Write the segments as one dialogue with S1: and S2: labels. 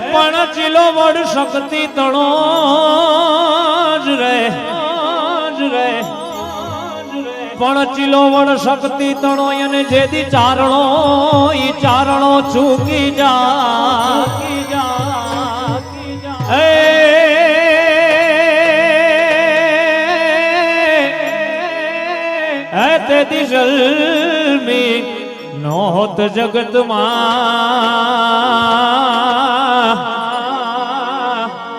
S1: પણ ચીલો વડ શક્તિ તણો જ રે પણ ચીલો વડ શક્તિ તણો અને જેદી ચારણો ઈ ચારણો ચૂકી જા તેથી જલ્મી નોત જગતમાં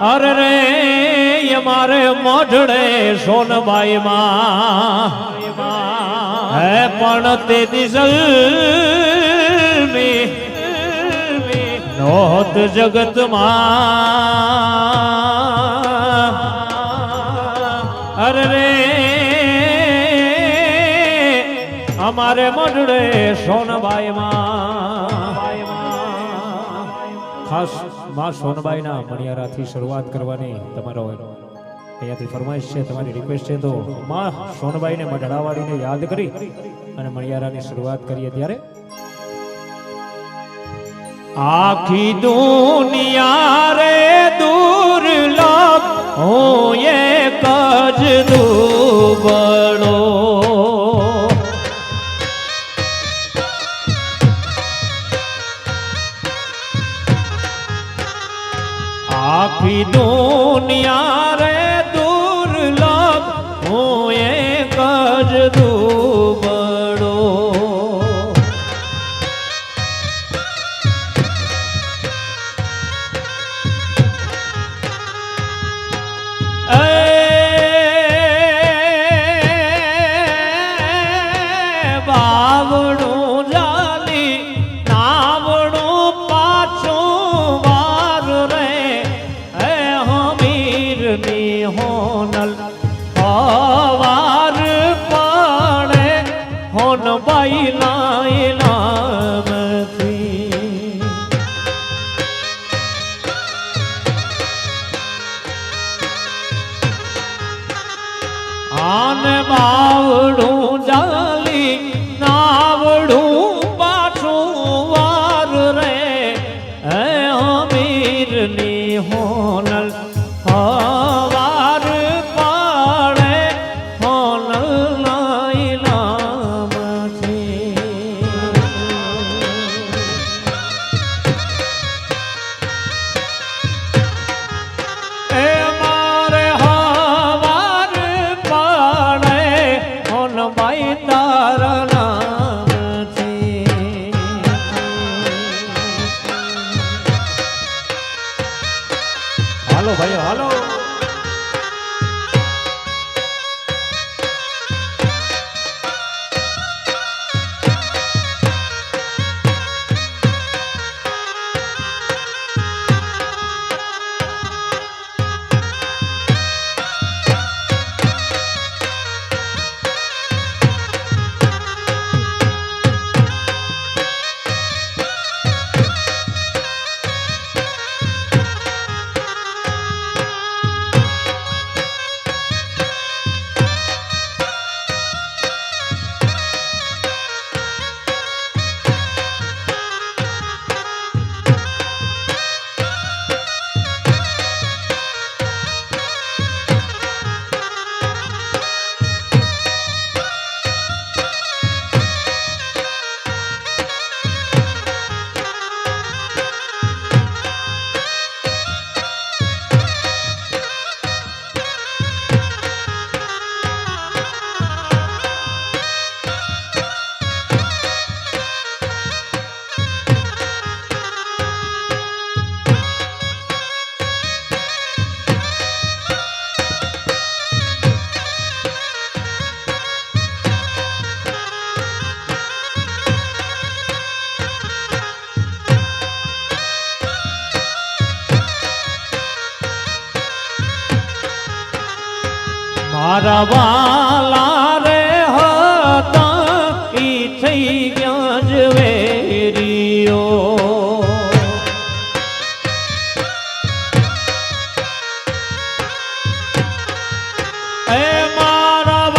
S1: અરે રે મારે મોઢડે સોનબાઈ માં હે પણ તે દિશલમી નોત જગતમાં અરે રે અમારે મોઢડે સોનબાઈ માં ખાસ માં સોનબાઈ ના મણિયારાથી શરૂઆત કરવાની તમારો અહીંયાથી ફરમાઈશ છે, તમારી રિક્વેસ્ટ છે, તો માં સોનબાઈ ને મઢડાવાળીને યાદ કરી અને મણિયારાની શરૂઆત કરીએ ત્યારે આખી દુનિયા રે દુર્લભ હું એક જ દુબળો આખી દુનિયા રે દુર્લભ હું એક જ દુબળો બાવડું જાલી નાવડું પાછું વાર રે હમીરની હોનલ વાર પડે હોન બાઈ નામથી આને બાવડું જાલી નાવડું પાછું વાર રે હમીરની હોનલ વાર પાડે હોનલ નામથી એ મારે હવાર પાડે હોન બાઈ તારા નામથી હાલો ભાઈઓ હાલો મારા વાલા રે હતા ઈ થઈ ગયા જવેરીઓ એ મારા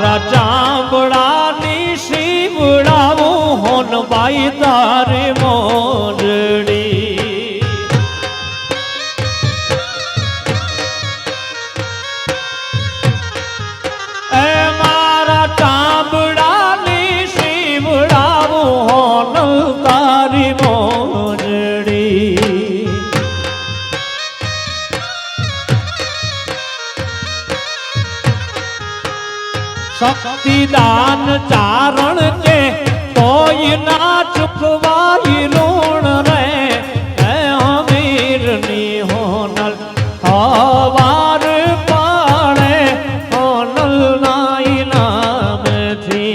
S1: મારા ચાંબડાની શીવડાવું હોનબાઈ તારી મોરડી એ મારા ચાંબડાની શીવડાવું હોન તારી મોરડી શક્તિદાન ચારણ કે કોઈ ના ચૂકવાય ઋણ રે અમીરની હોનલ હવાર પાડે હોનલ ના ઇનામથી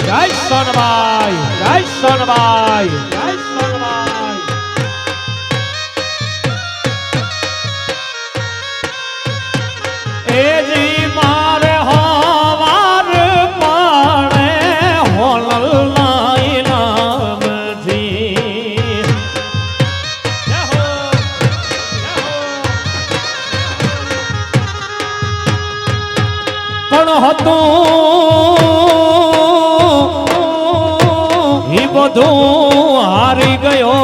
S1: જય સોનબાઈ જય સોનબાઈ જય સોનબાઈ એજી મારે હવાર પાડે હોનલ ના ઇનામથી પણ હતું એ બધું હારી ગયો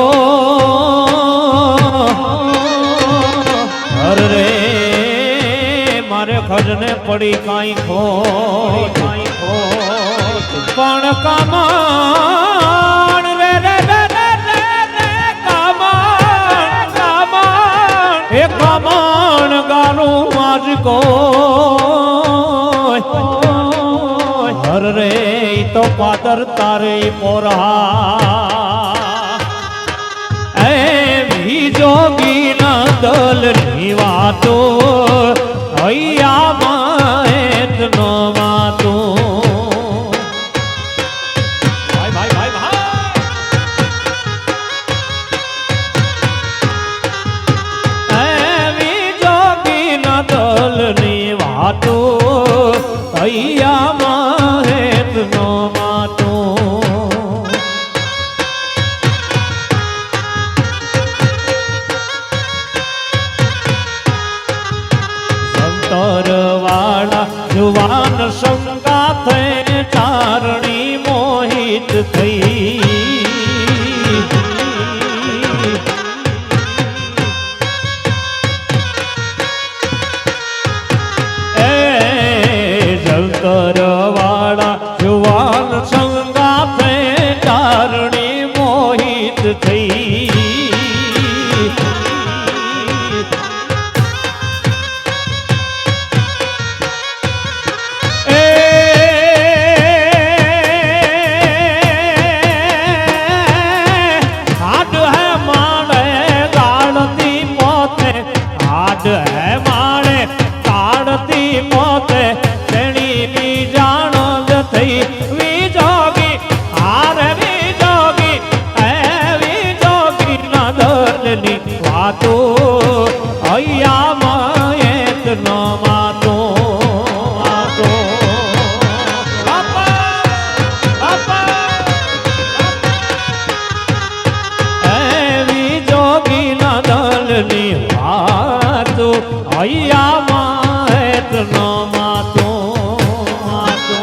S1: અરે મારે ખજને પડી કાંઈ ખોટ પણ કામણ રે રે રે રે રે કામણ કામણ એ કામણ ગાનું આજ કોઈ હર રે તો પાદર તારે પોરા એ જોગી ના દલ ની વાતો હૈયામાં એટલો વાતો ભાઈ ભાઈ ભાઈ ભાઈ એવી જોગી ના દલ ની વાતો હૈયામાં એટલો વાતો વાળા જુવાન સંગાથે ચારણી મોહિત થઈ એ શંકર વાળા જુવાન સંગાથે ચારણી મોહિત થઈ વાતો હૈયામાં એટલો વાતો વાતો એવી જોગી ના દલની વાતો હૈયામાં એટલો વાતો વાતો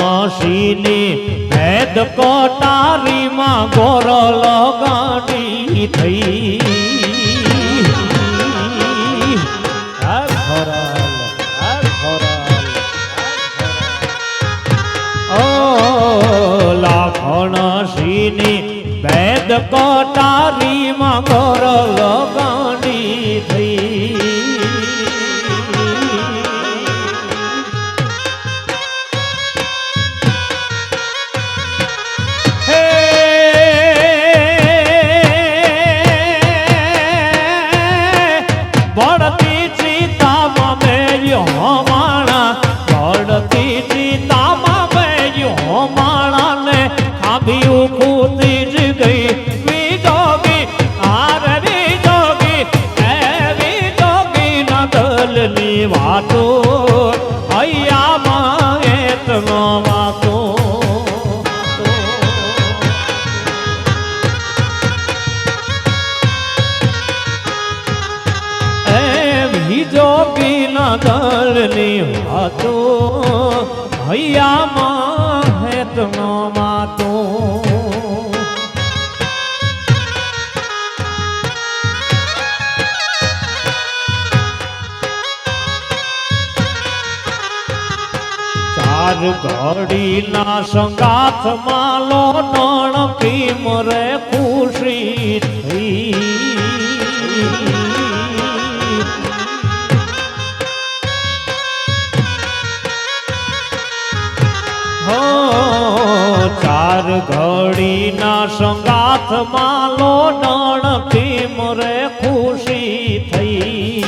S1: લાખણસીની ભેદ કોટારીમાં ગોરલ ગાડી થઈ ઓ લાખણસીની ભેદ કોટારીમાં ગોરલ ગાડી થઈ બળતી ચિતામાં બેયો માણા બળતી ચિતામાં બેયો માણા ને ખાબી ઉખુતી જ ગઈ બીજો દલની વાતો હૈયામાં હેતનો માતો ચાર ઘડીના સંગાથ માલો નણકી મરે ખુશી થઈ હો ચાર ઘડીના સંગાથ માલો નણકી મરે ખુશી થઈ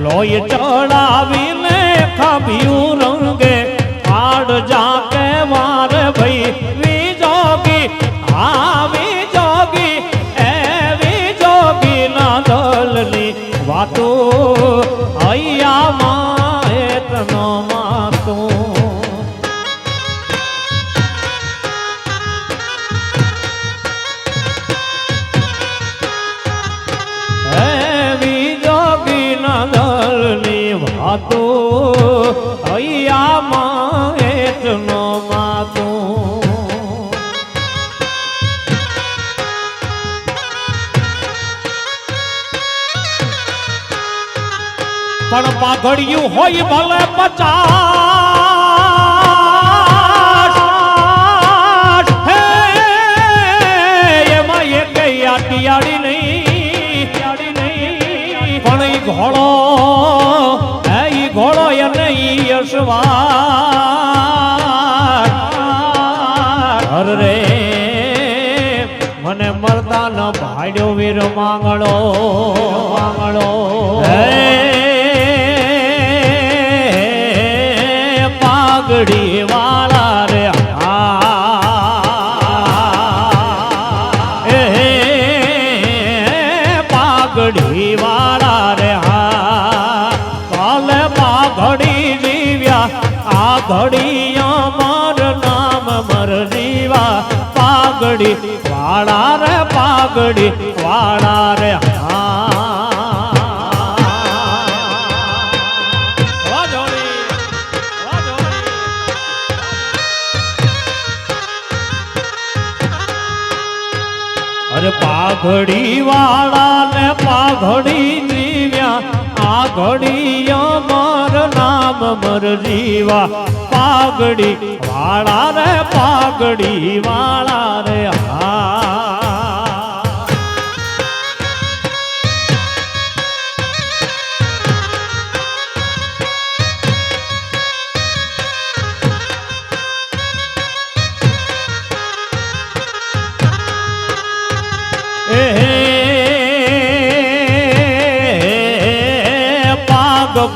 S1: લોય ચડાવીને ખાભ્યું રંગે આડ જાકે વાર ભાઈ વિજોગી આવી જોગી એવી જોગી ના દલની વાતો હૈયામાં એતનો માતો વાતો હૈયામાં એટલો માતો પણ પાઘડિયું હોય ભલે 50 હે એમાં એક યાડી નહીં પણ ઈ ઘોડો ઘોડો એને યશવાર રે મને મરદાન ભાડ્યો વીર માંગળો હે પાઘડી વાળા રે પાઘડી વાળા રે આ ઘડી અમાર નામ મર જીવા પાઘડી વાળા રે પાઘડી વાળા રે અરે પાઘડી વાળા ને પાઘડી જીવ્યા આ ઘડી અમાર નામ મર જીવા પાઘડી વાળા રે હા